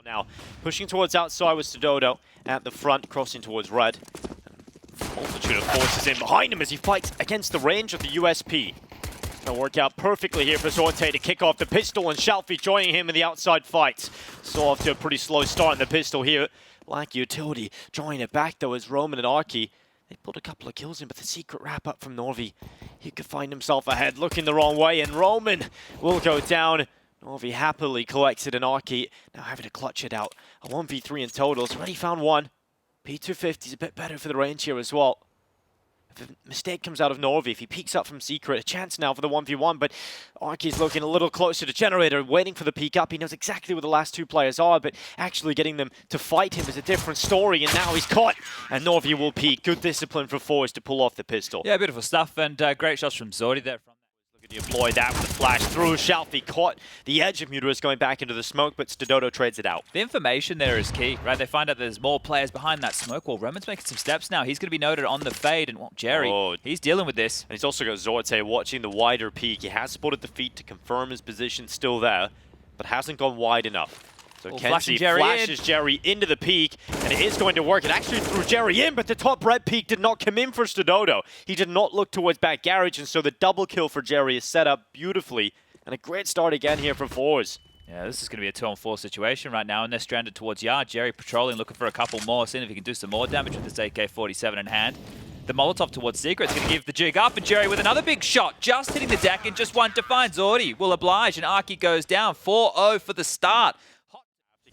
Now, pushing towards outside with Stododo at the front, crossing towards red. Multitude of forces in behind him as he fights against the range of the USP. It's going to work out perfectly here for Zorte to kick off the pistol, and Shalfie joining him in the outside fights. So off to a pretty slow start in the pistol here. Like Utility drawing it back though as Roman and Arky. They pulled a couple of kills in, but the secret wrap up from Norvi. He could find himself ahead, looking the wrong way, and Roman will go down. Norvi happily collects it, and Arky now having to clutch it out. A 1v3 in total. He's already found one. P250 is a bit better for the range here as well. If a mistake comes out of Norvi, if he peeks up from Secret, a chance now for the 1v1, but Arky's looking a little closer to Generator, waiting for the peek up. He knows exactly where the last two players are, but actually getting them to fight him is a different story, and now he's caught, and Norvi will peek. Good discipline for forZe to pull off the pistol. Yeah, beautiful stuff, and great shots from Zordi there. Looking to deploy that with the flash through. Shalfie caught the edge of Muterus going back into the smoke, but Stododo trades it out. The information there is key, right? They find out there's more players behind that smoke wall. Roman's making some steps now. He's going to be noted on the fade, and well, Jerry, he's dealing with this. And he's also got Zorte watching the wider peak. He has spotted the feet to confirm his position still there, but hasn't gone wide enough. So Kenzie flashes Jerry into the peak, and it is going to work. It actually threw Jerry in, but the top red peak did not come in for Stododo. He did not look towards back garage, and so the double kill for Jerry is set up beautifully. And a great start again here for forZe. Yeah, this is going to be a 2-on-4 situation right now, and they're stranded towards yard. Jerry patrolling, looking for a couple more, seeing if he can do some more damage with this AK-47 in hand. The Molotov towards Secret is going to give the jig up, and Jerry with another big shot, just hitting the deck and just one to find. Zordi will oblige, and Arky goes down. 4-0 for the start.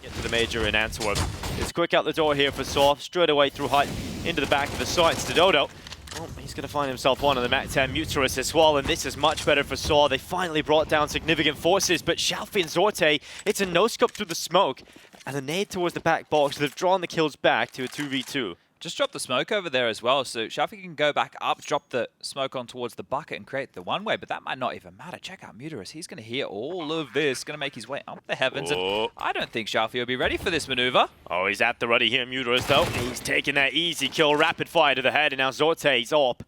Get to the major in Antwerp. It's quick out the door here for Soft, straight away through height into the back of the site. Stododo, well, he's going to find himself one on the Mac 10 Muterus as well, and this is much better for Saw. They finally brought down significant forces, but Shalfie and Zorte, it's a no-scope through the smoke, and a nade towards the back box. They've drawn the kills back to a 2v2. Just drop the smoke over there as well, so Shalfie can go back up, drop the smoke on towards the bucket and create the one-way, but that might not even matter. Check out Muterus. He's going to hear all of this, going to make his way up the heavens, and I don't think Shalfie will be ready for this maneuver. Oh, he's at the ready here, Muterus, though. He's taking that easy kill, rapid fire to the head, and now Zorte's up.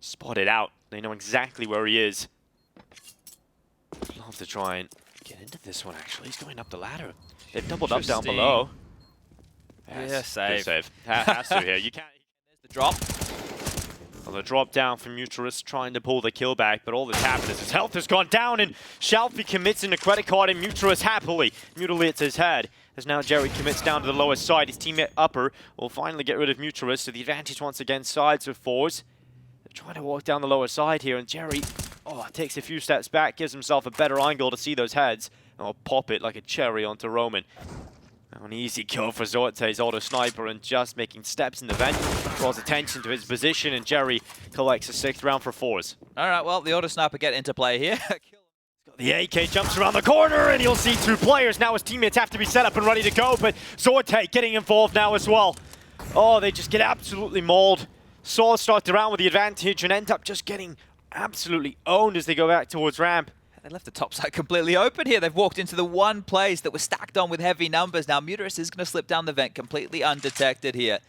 Spotted out. They know exactly where he is. I'd love to try and get into this one, actually. He's going up the ladder. They've doubled up down below. Yeah, save. Save. Has to here. You can't. There's the drop. Well, the drop down from Muterus trying to pull the kill back, but all that's happened is his health has gone down, and Shalfie commits into credit card, and Muterus happily mutilates his head. As now Jerry commits down to the lower side. His teammate Upper will finally get rid of Muterus, so the advantage once again sides with forZe. They're trying to walk down the lower side here, and Jerry takes a few steps back, gives himself a better angle to see those heads, and will pop it like a cherry onto Roman. Now an easy kill for Zorte's auto sniper, and just making steps in the vent draws attention to his position, and Jerry collects a 6th round for forZe. Alright, well, the auto sniper get into play here. The AK jumps around the corner, and you'll see 2 players. Now his teammates have to be set up and ready to go, but Zorte getting involved now as well. Oh, they just get absolutely mauled. Saw start the round with the advantage and end up just getting absolutely owned as they go back towards ramp. They left the top side completely open here. They've walked into the one place that was stacked on with heavy numbers. Now Muterus is going to slip down the vent completely undetected here.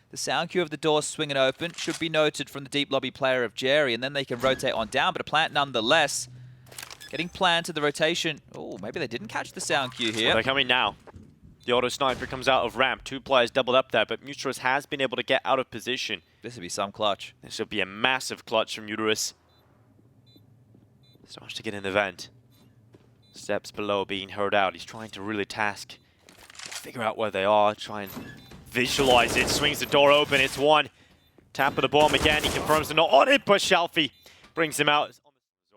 The sound cue of the door swinging open should be noted from the deep lobby player of Jerry, and then they can rotate on down, but a plant nonetheless. Getting planned to the rotation. Oh, maybe they didn't catch the sound cue here. Well, they're coming now. The auto sniper comes out of ramp. 2 players doubled up there, but Muterus has been able to get out of position. This would be some clutch. This would be a massive clutch from Muterus. Starts to get in the vent. Steps below being heard out. He's trying to really figure out where they are, try and visualize it. Swings the door open, it's one. Tap of the bomb again, he confirms they're not on it, but Shalfie brings him out.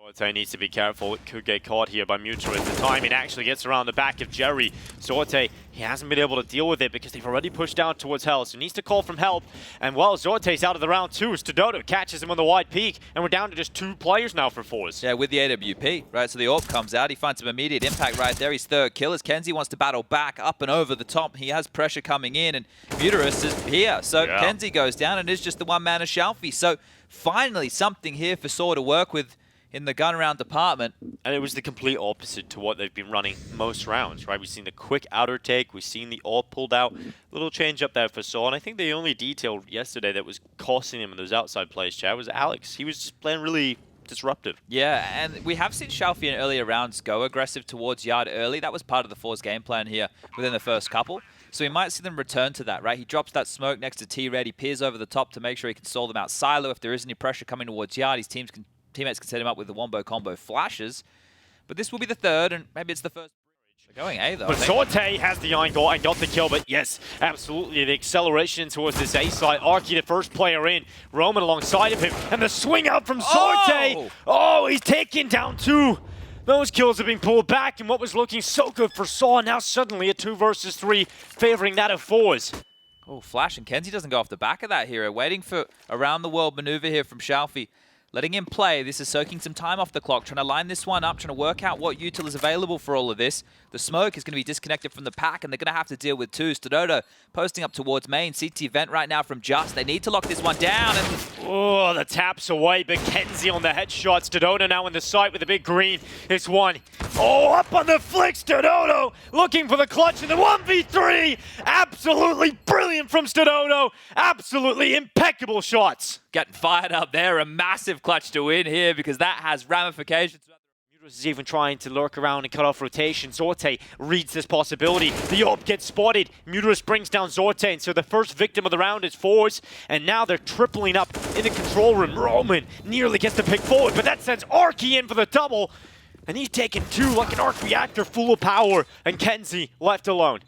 Zorte needs to be careful. It could get caught here by Muterus. The timing actually gets around the back of Jerry. Zorte, he hasn't been able to deal with it because they've already pushed down towards hell, so he needs to call from help. And well, Zorte's out of the round 2. Stododo catches him on the wide peak, and we're down to just 2 players now for forZe. Yeah, with the AWP, right? So the AWP comes out. He finds some immediate impact right there. His 3rd kill as Kenzie wants to battle back up and over the top. He has pressure coming in, and Muterus is here. So Kenzie goes down, and it's just the one man of Shalfie. So finally something here for Saw to work with in the gun round department. And it was the complete opposite to what they've been running most rounds, right? We've seen the quick outer take, we've seen the AWP pulled out. Little change up there for Saw, and I think the only detail yesterday that was costing him in those outside plays, Chad, was Alex. He was just playing really disruptive. Yeah, and we have seen Shalfie in earlier rounds go aggressive towards Yard early. That was part of the forZe game plan here within the first couple. So we might see them return to that, right? He drops that smoke next to T-Red. He peers over the top to make sure he can stall them out silo. If there is any pressure coming towards Yard, his teammates can set him up with the wombo combo flashes. But this will be the third, and maybe it's the first. They're going A, though. But forZe has the angle and got the kill, but yes, absolutely, the acceleration towards this A side. Arky, the first player in, Roman alongside of him, and the swing out from forZe! Oh, he's taking down 2. Those kills have been pulled back, and what was looking so good for Saw, now suddenly a 2 versus 3, favoring that of forZe. Oh, Flash, and Kenzie doesn't go off the back of that hero. Waiting for around-the-world maneuver here from Shalfie. Letting him play. This is soaking some time off the clock, trying to line this one up, trying to work out what util is available for all of this. The smoke is going to be disconnected from the pack, and they're going to have to deal with 2. Stododo posting up towards main. CT vent right now from Just. They need to lock this one down. And oh, the taps away, but Kenzie on the headshot. Stododo now in the sight with the big green. It's 1. Oh, up on the flick, Stododo looking for the clutch in the 1v3. Absolutely brilliant from Stododo. Absolutely impeccable shots. Getting fired up there. A massive clutch to win here because that has ramifications. Muterus is even trying to lurk around and cut off rotation. Zorte reads this possibility. The AWP gets spotted. Muterus brings down Zorte, and so the first victim of the round is forZe, and now they're tripling up in the control room. Roman nearly gets the pick forward, but that sends Arky in for the double, and he's taking 2 like an arc reactor full of power, and Kenzie left alone.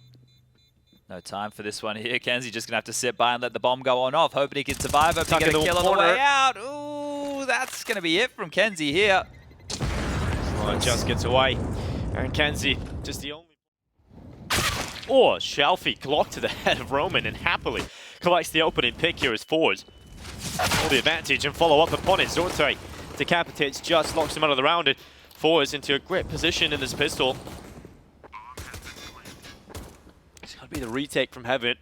No time for this one here. Kenzie just going to have to sit by and let the bomb go on off, hoping he can survive, hoping he can get a kill on the way out. Ooh, that's going to be it from Kenzie here. Oh, just gets away. And Kenzie, just the only... Oh, Shalfie glocked to the head of Roman and happily collects the opening pick here as forZe. All the advantage and follow up upon it. Zorte decapitates Just, locks him out of the round, and forZe into a great position in this pistol. It's got to be the retake from Heaven.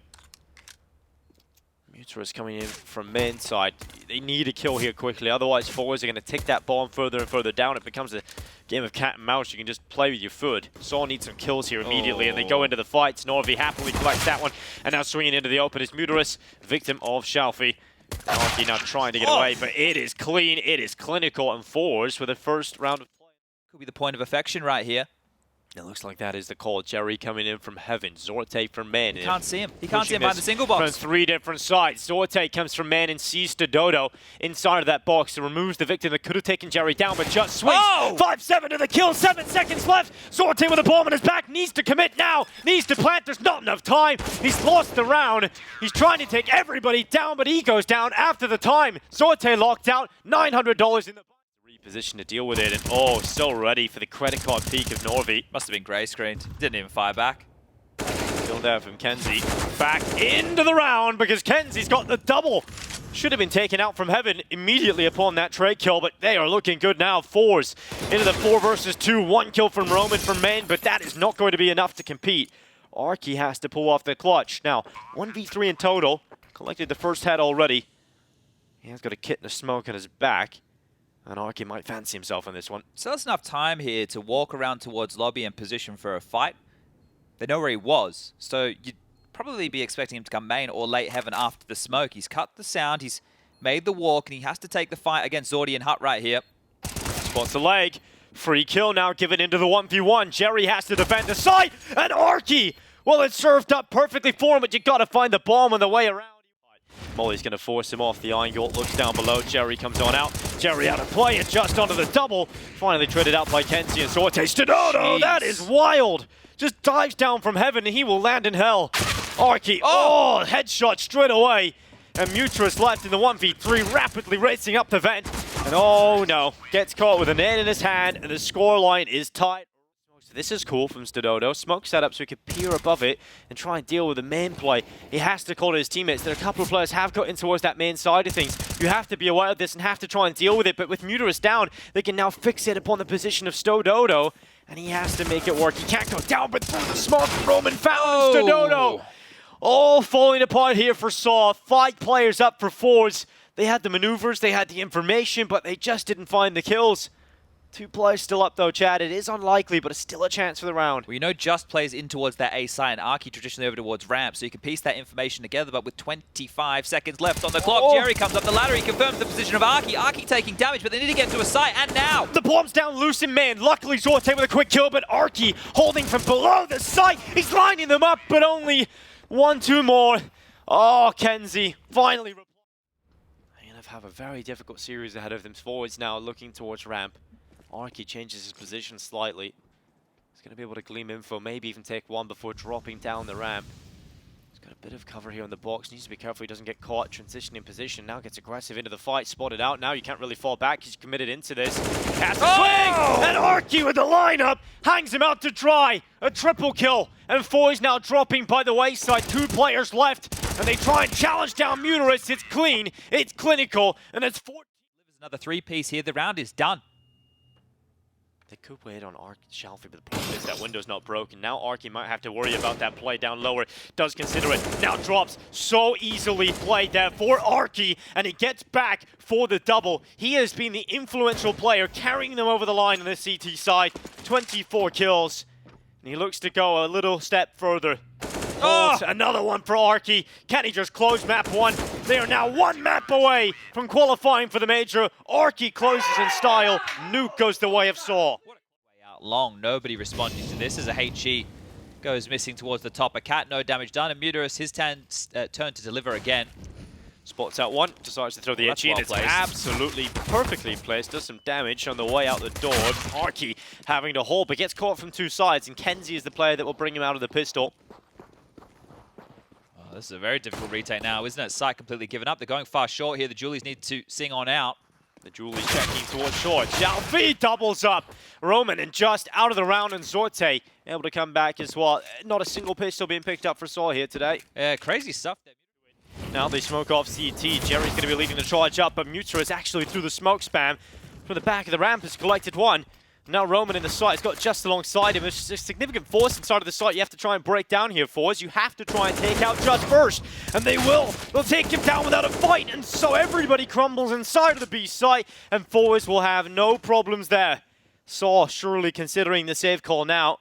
Muterus coming in from main side. They need a kill here quickly, otherwise forZe are going to take that bomb further and further down. It becomes a game of cat and mouse. You can just play with your foot. Saw needs some kills here immediately, and they go into the fight. Snorvi happily collects that one, and now swinging into the open is Muterus, victim of Shalfie. Arky now trying to get away, but it is clean, it is clinical, and forZe for the first round of play. Could be the point of affection right here. It looks like that is the call. Jerry coming in from Heaven. Zorte from main. He can't see him. He can't see him behind the single box. From 3 different sides. Zorte comes from main and sees Stododo inside of that box. It removes the victim that could have taken Jerry down, but just swings. 5-7 to the kill. 7 seconds left. Zorte with a bomb on his back. Needs to commit now. Needs to plant. There's not enough time. He's lost the round. He's trying to take everybody down, but he goes down after the time. Zorte locked out. $900 in the... Position to deal with it, and oh, so ready for the credit card peak of Norvi. Must have been grey screened. Didn't even fire back. Still there from Kenzie. Back into the round because Kenzie's got the double. Should have been taken out from Heaven immediately upon that trade kill, but they are looking good now. forZe into the 4 versus 2. 1 kill from Roman from main, but that is not going to be enough to compete. Arky has to pull off the clutch. Now, 1v3 in total. Collected the first head already. He has got a kit and a smoke on his back. And Arky might fancy himself on this one. So there's enough time here to walk around towards lobby and position for a fight. They know where he was, so you'd probably be expecting him to come main or late Heaven after the smoke. He's cut the sound, he's made the walk, and he has to take the fight against Zordy and Hut right here. Spots the leg. Free kill now given into the 1v1. Jerry has to defend the side, and Arky! Well, it's served up perfectly for him, but you gotta find the bomb on the way around. Molly's going to force him off the angle, looks down below, Jerry comes on out. Jerry out of play, and just onto the double. Finally traded out by Kenzie and Zorte. Stododo, that is wild! Just dives down from Heaven and he will land in hell. Arky, headshot straight away. And Muterus left in the 1v3, rapidly racing up the vent. And oh no, gets caught with a nade in his hand, and the scoreline is tight. This is cool from Stododo. Smoke set up so he could peer above it and try and deal with the main play. He has to call to his teammates. There are a couple of players have got in towards that main side of things. You have to be aware of this and have to try and deal with it. But with Muterus down, they can now fixate upon the position of Stododo. And he has to make it work. He can't go down, but through the smoke, Roman found Stododo. All falling apart here for Saw. 5 players up for forZe. They had the maneuvers, they had the information, but they just didn't find the kills. 2 players still up though, Chad. It is unlikely, but it's still a chance for the round. Well, you know, Just plays in towards that A site and Arky traditionally over towards ramp, so you can piece that information together, but with 25 seconds left on the clock, Jerry comes up the ladder, he confirms the position of Arky. Arky taking damage, but they need to get to a site, and now! The bomb's down loose in man. Luckily, Zorte with a quick kill, but Arky holding from below the site. He's lining them up, but only 1-2 more. Oh, Kenzie finally. They're going to have a very difficult series ahead of them. forZe now looking towards ramp. Arky changes his position slightly. He's going to be able to glean info, maybe even take one before dropping down the ramp. He's got a bit of cover here on the box. Needs to be careful he doesn't get caught transitioning position. Now gets aggressive into the fight, spotted out. Now you can't really fall back. He's committed into this. Has a swing! And Arky with the lineup hangs him out to dry. A triple kill. And forZe now dropping by the wayside. 2 players left. And they try and challenge down Muteris. It's clean. It's clinical. And it's 14. Another 3-piece here. The round is done. They could play it on Shalfie, but the problem is that window's not broken. Now Arky might have to worry about that play down lower. Does consider it. Now drops. So easily played there for Arky, and he gets back for the double. He has been the influential player, carrying them over the line on the CT side. 24 kills. And he looks to go a little step further. Oh, another one for Arky. Can he just close map 1? They are now 1 map away from qualifying for the major. Arky closes in style. Nuke goes the way of Saw. Way out long, nobody responding to this as a HE goes missing towards the top. A cat, no damage done, and Muteris, his turn to deliver again. Spots out one, decides to throw the edge in. It's absolutely perfectly placed. Does some damage on the way out the door. Arky having to hold, but gets caught from 2 sides, and Kenzie is the player that will bring him out of the pistol. This is a very difficult retake now, isn't it? Site completely given up. They're going far short here. The Julies need to sing on out. The Julie checking towards short. Shalfie doubles up. Roman and Just out of the round, and Zorte able to come back as well. Not a single pistol being picked up for Saw here today. Yeah, crazy stuff there. Now they smoke off CT. Jerry's going to be leading the charge up, but Muteris actually through the smoke spam from the back of the ramp has collected one. Now Roman in the site has got Just alongside him. There's a significant force inside of the site you have to try and break down here, forZe. You have to try and take out Just first, and they will. They'll take him down without a fight, and so everybody crumbles inside of the B site, and forZe will have no problems there. Saw surely considering the save call now.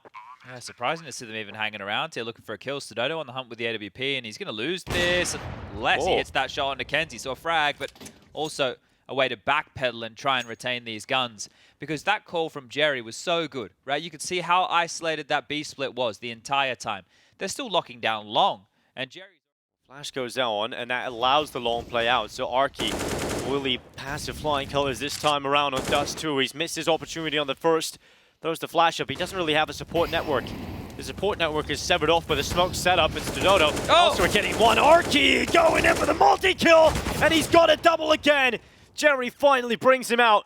Yeah, surprising to see them even hanging around here looking for a kill. Stododo on the hunt with the AWP, and he's going to lose this unless he hits that shot on Kenzie. So a frag, but also a way to backpedal and try and retain these guns. Because that call from Jerry was so good, right? You could see how isolated that B split was the entire time. They're still locking down long, and Jerry's flash goes on, and that allows the long play out. So Arky will he pass the flying colors this time around on Dust 2. He's missed his opportunity on the first. Throws the flash up. He doesn't really have a support network. The support network is severed off by the smoke setup. It's Stododo. Also getting one. Arky going in for the multi-kill, and he's got a double again. Jerry finally brings him out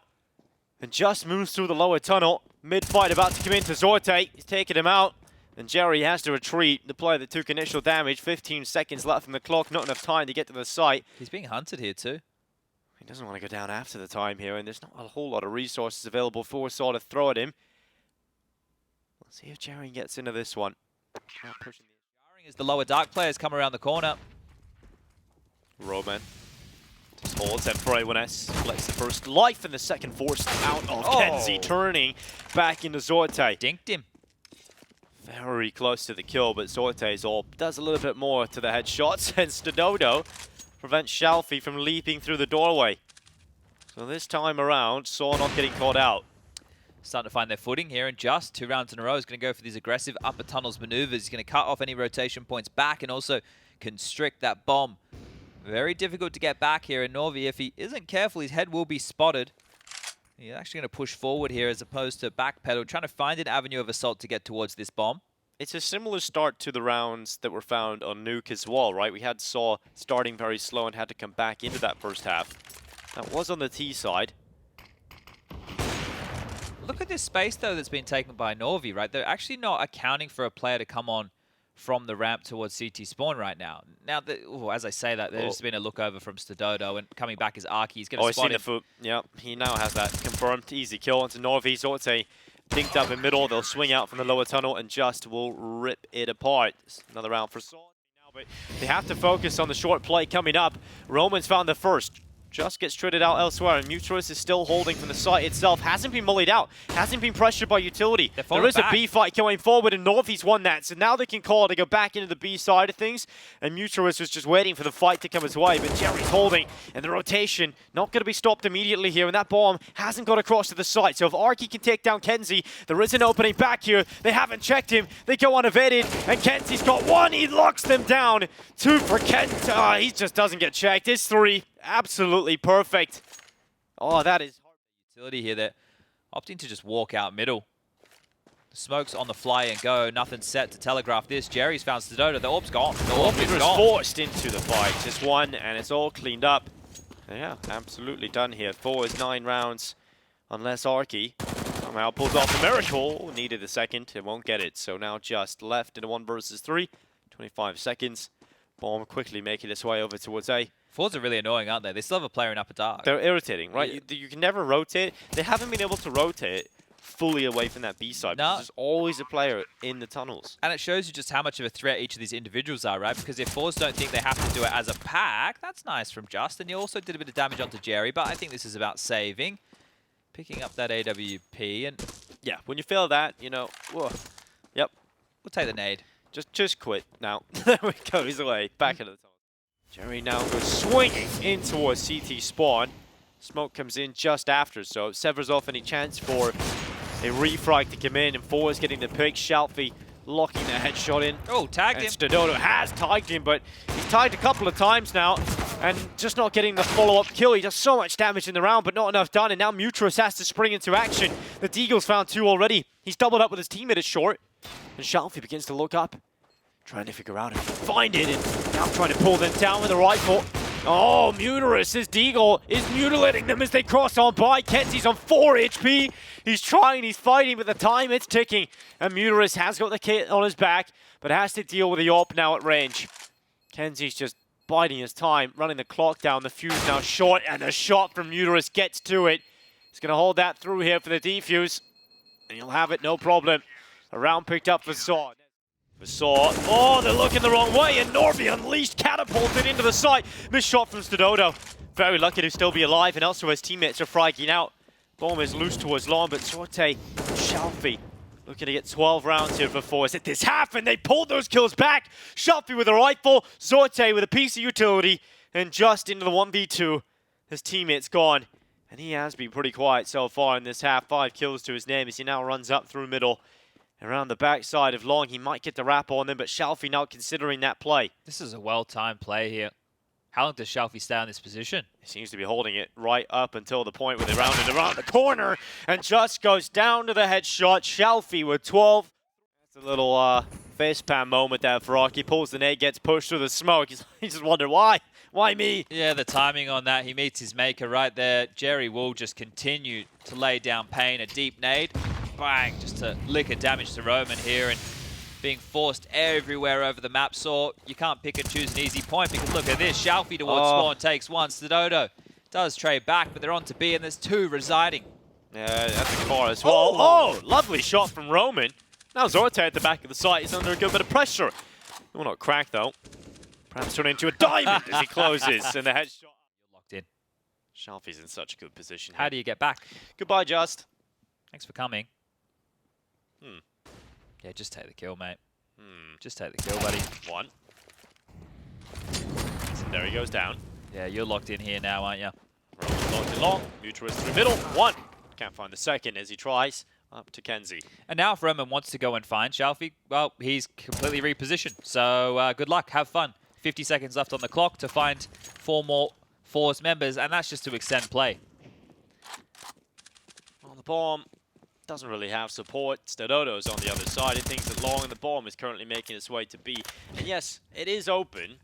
and just moves through the lower tunnel. Mid-fight about to come into Zorte. He's taking him out, and Jerry has to retreat. The player that took initial damage. 15 seconds left on the clock. Not enough time to get to the site. He's being hunted here too. He doesn't want to go down after the time here, and there's not a whole lot of resources available for Saw to throw at him. Let's see if Jerry gets into this one. Not pushing the as the lower dark players come around the corner. Roman just holds that for A1S. Flex the first life, and the second forced out of Kenzie, turning back into Zorte. Dinked him. Very close to the kill, but Zorte's all does a little bit more to the headshots, and Stododo prevents Shalfie from leaping through the doorway. So this time around, Saw not getting caught out. Starting to find their footing here, and Just 2 rounds in a row is going to go for these aggressive upper tunnels maneuvers. He's going to cut off any rotation points back and also constrict that bomb. Very difficult to get back here, and Norvi, if he isn't careful, his head will be spotted. He's actually going to push forward here as opposed to backpedal, trying to find an avenue of assault to get towards this bomb. It's a similar start to the rounds that were found on Nuke as well, right? We had Saw starting very slow and had to come back into that first half. That was on the T side. Look at this space, though, that's been taken by Norvi, right? They're actually not accounting for a player to come on from the ramp towards CT spawn right now. Now, as I say that, there's been a look over from Stododo, and coming back is Arky. He's going to spot him. The foot. Yep, he now has that confirmed. Easy kill onto Norvi. Zorte dinked up in middle. They'll swing out from the lower tunnel and Just will rip it apart. Another round for Saw. But they have to focus on the short play coming up. Roman's found the first. just gets traded out elsewhere, and Mutualist is still holding from the site itself. Hasn't been mullied out, hasn't been pressured by utility. There is a B fight going forward, and Northy's won that, so now they can call to go back into the B side of things, and Mutualist was just waiting for the fight to come his way, but Jerry's holding, and the rotation not going to be stopped immediately here, and that bomb hasn't got across to the site, so if Arky can take down Kenzie, there is an opening back here. They haven't checked him, they go unevaded, and Kenzie's got one, he locks them down. 2 for Kent, he just doesn't get checked. It's 3. Absolutely perfect. Oh, that is utility here. They're opting to just walk out middle. The smoke's on the fly and go. Nothing set to telegraph this. Jerry's found Stododa. The orb's gone. The orb is gone. Forced into the fight. Just one, and it's all cleaned up. Yeah, absolutely done here. 4 is 9 rounds. Unless Arky somehow pulls off a miracle. Needed a second. It won't get it. So now just left in a 1 versus 3. 25 seconds. Bomb quickly making its way over towards A. forZe are really annoying, aren't they? They still have a player in upper dark. They're irritating, right? Yeah. You can never rotate. They haven't been able to rotate fully away from that B side. No. There's always a player in the tunnels. And it shows you just how much of a threat each of these individuals are, right? Because if forZe don't think they have to do it as a pack, that's nice from Justin. You also did a bit of damage onto Jerry, but I think this is about saving. Picking up that AWP, and yeah, when you feel that, you know, whoa. Yep. We'll take the nade. Just quit now. There we go, he's away. Back into the tunnel. Jerry now goes swinging in towards CT spawn. Smoke comes in just after, so it severs off any chance for a refrag to come in, and forZe getting the pick. Shalfie locking the headshot in. Oh, tagged him. Stododa has tagged him, but he's tagged a couple of times now, and just not getting the follow-up kill. He does so much damage in the round, but not enough done, and now Mutualist has to spring into action. The Deagle's found 2 already. He's doubled up with his teammate at short, and Shalfie begins to look up, trying to figure out if he can find it, and now trying to pull them down with a rifle. Oh, Mutualist, his Deagle is mutilating them as they cross on by. Kenzie's on 4 HP. He's trying, he's fighting, but the time it's ticking. And Mutualist has got the kit on his back, but has to deal with the AWP now at range. Kenzie's just biding his time, running the clock down. The fuse now short, and the shot from Mutualist gets to it. He's going to hold that through here for the defuse, and he'll have it, no problem. A round picked up for Saw. Oh, they're looking the wrong way, and Norby unleashed, catapulted into the site. Missed shot from Stododa. Very lucky to still be alive, and also his teammates are fragging out. Bomb is loose towards long, but Sorte, Shalfie looking to get 12 rounds here for forZe. This happened, they pulled those kills back. Shalfie with a rifle, Sorte with a piece of utility, and just into the 1v2. His teammate's gone, and he has been pretty quiet so far in this half. 5 kills to his name as he now runs up through middle. Around the backside of Long, he might get the wrap on them, but Shalfie not considering that play. This is a well-timed play here. How long does Shalfie stay in this position? He seems to be holding it right up until the point where they rounded around the corner and just goes down to the headshot. Shalfie with 12. That's a little facepalm moment there for Rock. He pulls the nade, gets pushed through the smoke. He just wondered, why? Why me? Yeah, the timing on that. He meets his maker right there. Jerry will just continue to lay down pain. A deep nade. Bang, just to lick damage to Roman here, and being forced everywhere over the map. So you can't pick and choose an easy point, because look at this. Shalfie towards spawn takes 1. Stododa does trade back, but they're on to B, and there's 2 residing. Yeah, that's a car as well. Oh, lovely shot from Roman. Now Zorte at the back of the site is under a good bit of pressure. It will not crack though. Perhaps turn into a diamond as he closes, and the headshot. You're locked in. Shalfie's in such a good position. How do you get back? Goodbye, Just. Thanks for coming. Yeah, just take the kill, mate. Just take the kill, buddy. 1. So there he goes down. Yeah, you're locked in here now, aren't you? Roman's locked in long. Mutualist through middle. 1. Can't find the second as he tries up to Kenzie. And now if Roman wants to go and find Shalfie, well, he's completely repositioned. So good luck. Have fun. 50 seconds left on the clock to find 4 more forZe members, and that's just to extend play. Well, the bomb doesn't really have support. Stododo's on the other side. It thinks that long, and the bomb is currently making its way to B. And yes, it is open,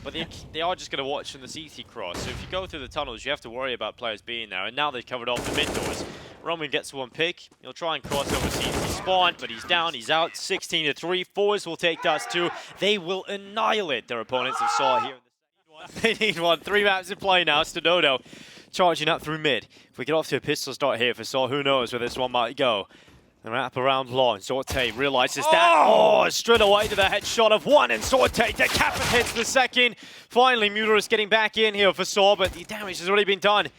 but they are just going to watch from the CT cross. So if you go through the tunnels, you have to worry about players being there. And now they've covered off the mid doors. Roman gets 1 pick. He'll try and cross over CT spawn, but he's down. He's out. 16-3. forZe will take dust 2. They will annihilate their opponents of Saw here. They need 1. 3 maps in play now. Stododo charging up through mid. If we get off to a pistol start here for Saw, who knows where this one might go. The wrap around line. Sorte realizes that. Oh, straight away to the headshot of one, and Sorte decapitates the second. Finally, Muter is getting back in here for Saw, but the damage has already been done.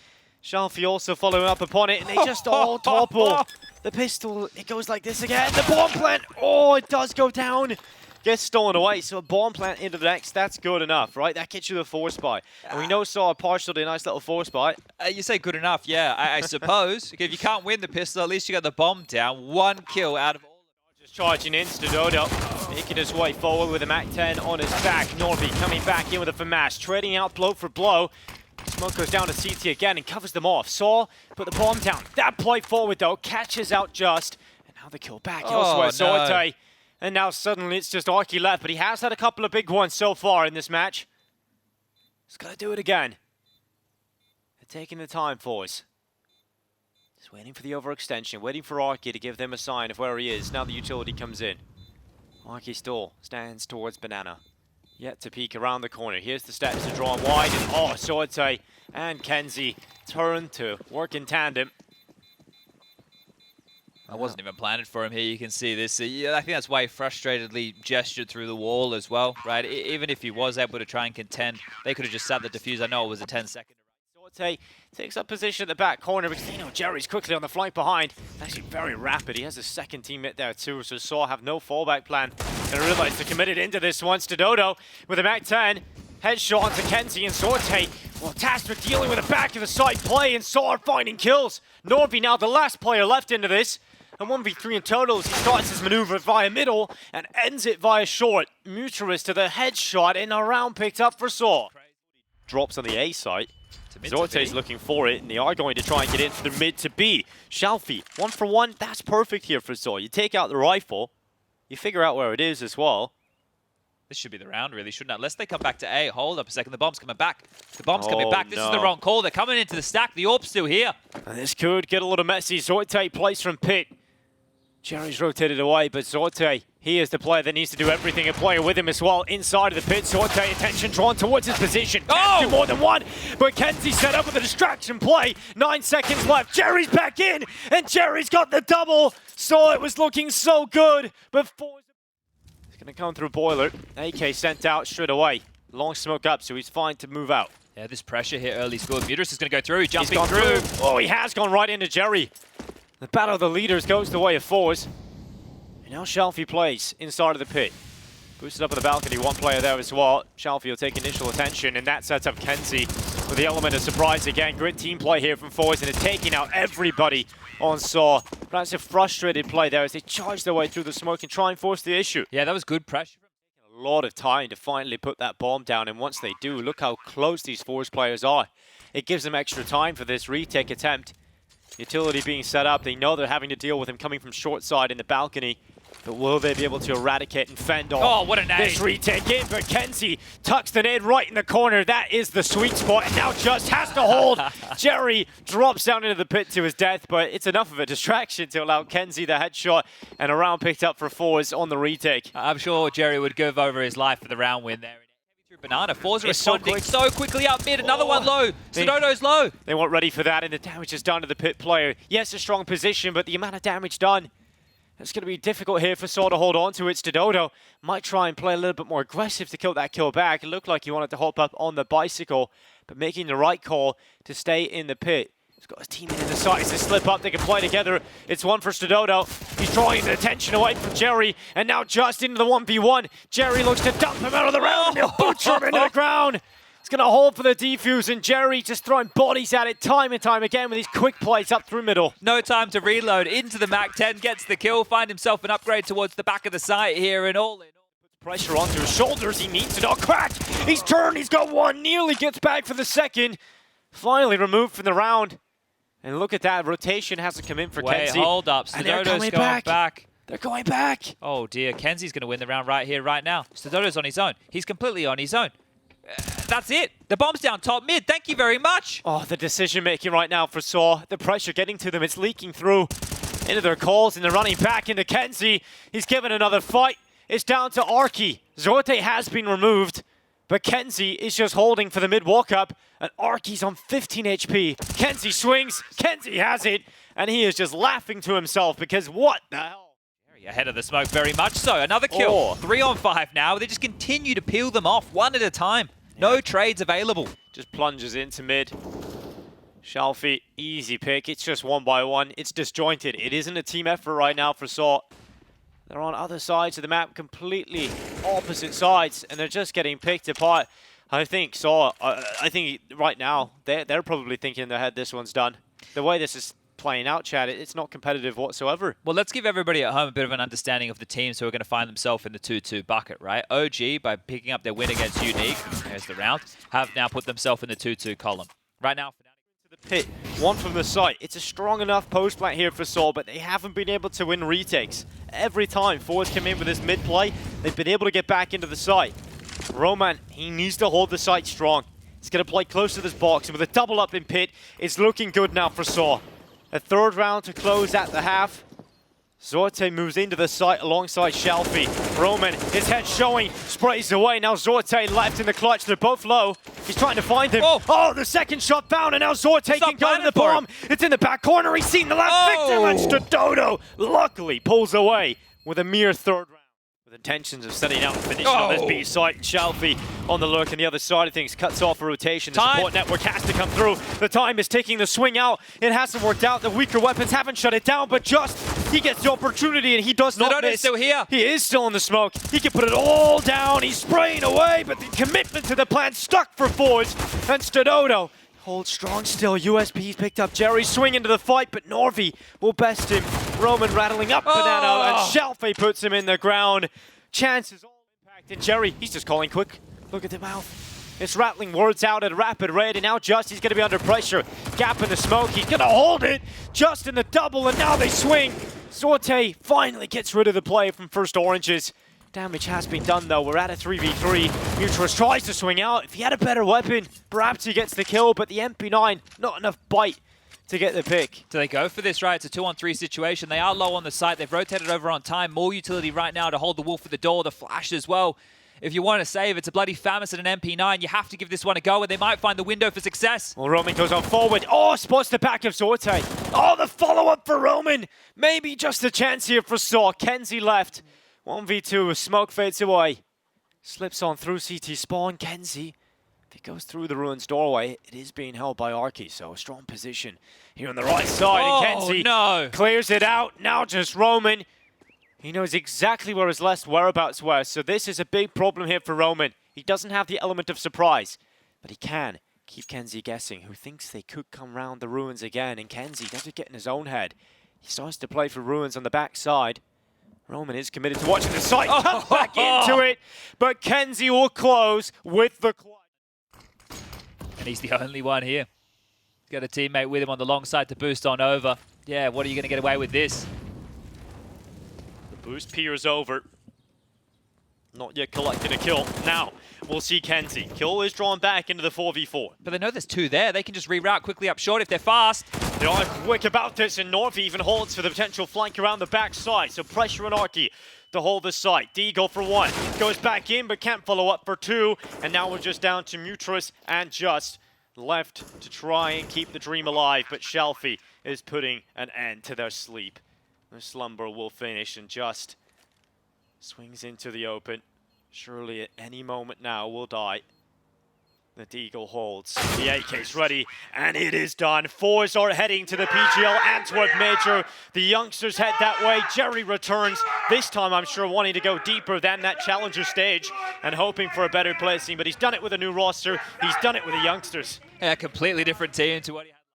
Shalfie also following up upon it, and they just all topple. The pistol, it goes like this again. The bomb plant, oh, it does go down. Gets stolen away, so a bomb plant into the next, that's good enough, right? That gets you the force buy. And we know Saw partial to a nice little force buy. You say good enough, yeah, I suppose. If you can't win the pistol, at least you got the bomb down. 1 kill out of all. Just charging in, Stadodo, making his way forward with a MAC-10 on his back. Norby coming back in with a FAMAS, trading out blow for blow. Smoke goes down to CT again and covers them off. Saw put the bomb down. That play forward though, catches out just. And now the kill back elsewhere, Sorte. And now suddenly it's just Arky left, but he has had a couple of big ones so far in this match. He's got to do it again. They're taking the time for us. Just waiting for the overextension, waiting for Arky to give them a sign of where he is. Now the utility comes in. Arky still stands towards Banana. Yet to peek around the corner. Here's the steps to draw wide, and Sorte and Kenzie turn to work in tandem. I wasn't even planted for him here. You can see this. Yeah, I think that's why he frustratedly gestured through the wall as well, right? Even if he was able to try and contend, they could have just sat the defuse. I know it was a 10-second. Sorte takes up position at the back corner because, you know, Jerry's quickly on the flank behind. Actually very rapid. He has a second teammate there too, so Saw have no fallback plan. And realize they're committed into this one. Stadodo with a MAC-10. Headshot onto Kenzie and Sorte. Well, tasked with dealing with a back of the side play, and Saw are finding kills. Norby now the last player left into this. And 1v3 in totals, he starts his maneuver via middle and ends it via short. Mutualist to the headshot and a round picked up for Saw. Drops on the A site. Sorte's looking for it, and they are going to try and get into the mid to B. Shalfie, 1 for 1, that's perfect here for Saw. You take out the rifle, you figure out where it is as well. This should be the round, really, shouldn't it? Unless they come back to A. Hold up a second, the bomb's coming back. The bomb's coming back. This is the wrong call. They're coming into the stack. The orb's still here. And this could get a little messy. Sorte plays from pit. Jerry's rotated away, but Sorte, he is the player that needs to do everything, and player with him as well inside of the pit. Sorte, attention drawn towards his position. Can't do more than one, but Kenzie set up with a distraction play. 9 seconds left. Jerry's back in, and Jerry's got the double. Saw it was looking so good, but he's going to come through Boiler. AK sent out straight away. Long smoke up, so he's fine to move out. Yeah, this pressure here early is good. Muterus is going to go through, jumping through. Oh, he has gone right into Jerry. The battle of the leaders goes the way of forZe. And now Shalfie plays inside of the pit. Boosted up on the balcony, one player there as well. Shalfie will take initial attention, and that sets up Kenzie with the element of surprise again. Great team play here from forZe, and it's taking out everybody on Saw. But that's a frustrated play there as they charge their way through the smoke and try and force the issue. Yeah, that was good pressure. A lot of time to finally put that bomb down, and once they do, look how close these forZe players are. It gives them extra time for this retake attempt. Utility being set up, they know they're having to deal with him coming from short side in the balcony. But will they be able to eradicate and fend off what a nade. This retake in? But Kenzie tucks the nade right in the corner. That is the sweet spot, and now just has to hold. Jerry drops down into the pit to his death, but it's enough of a distraction to allow Kenzie the headshot, and a round picked up for forZe on the retake. I'm sure Jerry would give over his life for the round win there. Banana. forZe responding so quickly up mid. Another one low. Stadodo's low. They weren't ready for that, and the damage is done to the pit player. Yes, a strong position, but the amount of damage done. It's going to be difficult here for Saw to hold on to it. Stadodo might try and play a little bit more aggressive to kill that kill back. It looked like he wanted to hop up on the bicycle, but making the right call to stay in the pit. He's got his teammate in the sides to slip up. They can play together. It's one for Stadodo. He's drawing the attention away from Jerry, and now just into the 1v1. Jerry looks to dump him out of the round, and he'll butcher him into the ground. He's going to hold for the defuse, and Jerry just throwing bodies at it time and time again with these quick plays up through middle. No time to reload. Into the MAC-10, gets the kill, find himself an upgrade towards the back of the site here, and all in. Puts pressure onto his shoulders. He needs it. Oh, cracked. He's turned. He's got one. Nearly gets back for the second. Finally removed from the round. And look at that, rotation hasn't come in for Kenzie. Hold up, Stadodo's going back. They're going back. Oh dear, Kenzie's going to win the round right here, right now. Stadodo's on his own. He's completely on his own. That's it. The bomb's down top mid. Thank you very much. Oh, the decision making right now for Saw. The pressure getting to them. It's leaking through into their calls, and they're running back into Kenzie. He's given another fight. It's down to Arky. Sorte has been removed. But Kenzie is just holding for the mid walk-up, and Arky's on 15 HP. Kenzie swings, Kenzie has it, and he is just laughing to himself because what the hell? Ahead of the smoke very much so. Another kill. Oh. 3 on 5 now. They just continue to peel them off one at a time. No trades available. Just plunges into mid. Shalfie, easy pick. It's just 1 by 1. It's disjointed. It isn't a team effort right now for Saw. They're on other sides of the map, completely opposite sides, and they're just getting picked apart. I think Saw, I think right now, they're probably thinking in their head this one's done. The way this is playing out, Chad, it's not competitive whatsoever. Well, let's give everybody at home a bit of an understanding of the teams who are going to find themselves in the 2-2 bucket, right? OG, by picking up their win against Unique, there's the round, have now put themselves in the 2-2 column. Right now, to the pit, one from the site. It's a strong enough post plant here for Saw, but they haven't been able to win retakes. Every time forwards come in with this mid play, they've been able to get back into the site. Roman, he needs to hold the site strong. He's going to play close to this box, and with a double up in pit, it's looking good now for Saw. A third round to close at the half. Zorte moves into the site alongside Shalfie. Roman, his head showing, sprays away. Now Zorte left in the clutch. They're both low. He's trying to find him. Oh, the second shot found, and now Zorte can go to the bomb. It's in the back corner. He's seen the last victim, and Dodo luckily pulls away with a mere third round. With intentions of setting out and finishing on this B site. Shalfie on the look, and the other side of things cuts off a rotation. The support network has to come through. The time is ticking. The swing out. It hasn't worked out. The weaker weapons haven't shut it down, but just he gets the opportunity, and he does not miss. Still here. He is still in the smoke. He can put it all down. He's spraying away, but the commitment to the plan stuck for forwards. And Stododo holds strong still. USP's picked up Jerry, swing into the fight, but Norvi will best him. Roman rattling up Banana, and Shalfie puts him in the ground. Chances all impacted. Jerry, he's just calling quick. Look at the mouth. It's rattling words out at a rapid rate, and now Just, he's going to be under pressure. Gap in the smoke, he's going to hold it. Just in the double, and now they swing. Sorte finally gets rid of the play from first oranges. Damage has been done though. We're at a 3v3. Mutrus tries to swing out. If he had a better weapon, perhaps he gets the kill, but the MP9, not enough bite to get the pick. Do they go for this, right? It's a 2-on-3 situation. They are low on the site. They've rotated over on time. More utility right now to hold the wolf at the door. The flash as well. If you want to save, it's a bloody Famis and an MP9. You have to give this one a go, and they might find the window for success. Well, Roman goes on forward. Oh, spots the back of Zorte. Oh, the follow-up for Roman. Maybe just a chance here for Saw. Kenzie left. 1v2, smoke fades away. Slips on through CT spawn. Kenzie, if he goes through the ruins doorway, it is being held by Arky, so a strong position here on the right side. And Kenzie clears it out. Now just Roman. He knows exactly where his last whereabouts were, so this is a big problem here for Roman. He doesn't have the element of surprise, but he can keep Kenzie guessing, who thinks they could come round the ruins again, and Kenzie doesn't get in his own head. He starts to play for ruins on the backside. Roman is committed to watching the site, comes back into it, but Kenzie will close with the clutch. And he's the only one here. He's got a teammate with him on the long side to boost on over. Yeah, what are you going to get away with this? The boost peers over. Not yet collected a kill. Now, we'll see Kenzie. Kill is drawn back into the 4v4. But they know there's two there. They can just reroute quickly up short if they're fast. They are quick about this, and Norvi even holds for the potential flank around the backside. So pressure on Arky to hold the site. Deagle for one. Goes back in, but can't follow up for two. And now we're just down to Mutrus and Just left to try and keep the dream alive. But Shalfie is putting an end to their sleep. Their slumber will finish, and Just swings into the open. Surely at any moment now will die. The Deagle holds. The AK's ready, and it is done. forZe are heading to the PGL Antwerp Major. The youngsters head that way. Jerry returns. This time, I'm sure, wanting to go deeper than that challenger stage and hoping for a better placing. But he's done it with a new roster. He's done it with the youngsters. Yeah, completely different team to what he had.